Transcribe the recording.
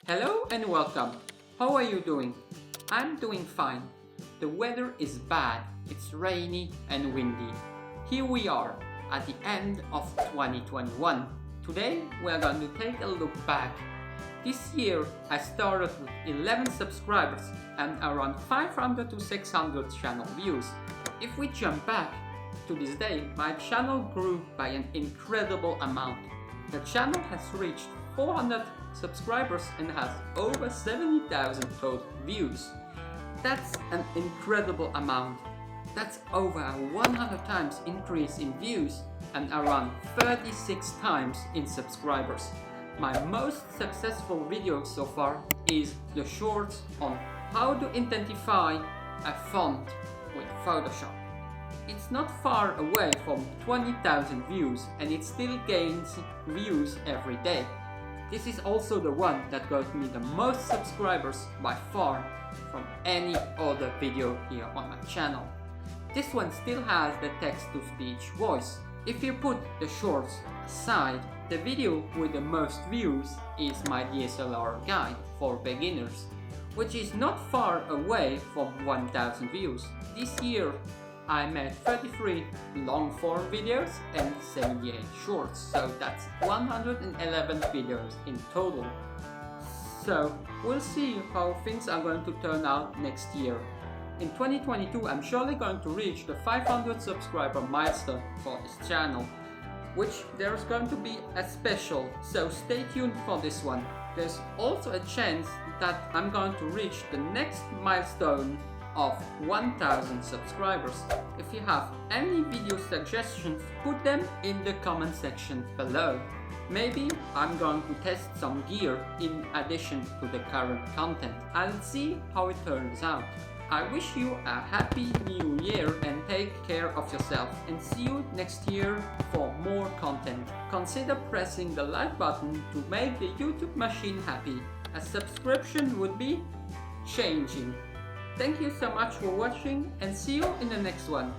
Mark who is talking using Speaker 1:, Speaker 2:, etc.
Speaker 1: Hello and welcome. How are you doing? I'm doing fine. The weather is bad. It's rainy and windy. Here we are at the end of 2021. Today we are going to take a look back. This year I started with 11 subscribers and around 500 to 600 channel views. If we jump back to this day, my channel grew by an incredible amount. The channel has reached 400 subscribers and has over 70,000 total views. That's an incredible amount. That's over a 100 times increase in views and around 36 times in subscribers. My most successful video so far is the shorts on how to identify a font with Photoshop. It's not far away from 20,000 views and it still gains views every day. This is also the one that got me the most subscribers by far from any other video here on my channel. This one still has the text-to-speech voice. If you put the shorts aside, the video with the most views is my DSLR guide for beginners, which is not far away from 1,000 views. This year I made 33 long-form videos and 78 shorts, so that's 111 videos in total. So we'll see how things are going to turn out next year. In 2022 I'm surely going to reach the 500 subscriber milestone for this channel, which there's going to be a special, so stay tuned for this one. There's also a chance that I'm going to reach the next milestone of 1,000 subscribers. If you have any video suggestions, put them in the comment section below. Maybe I'm going to test some gear in addition to the current content. I'll see how it turns out. I wish you a happy new year and take care of yourself, and see you next year for more content. Consider pressing the like button to make the YouTube machine happy. A subscription would be changing. Thank you so much for watching and see you in the next one.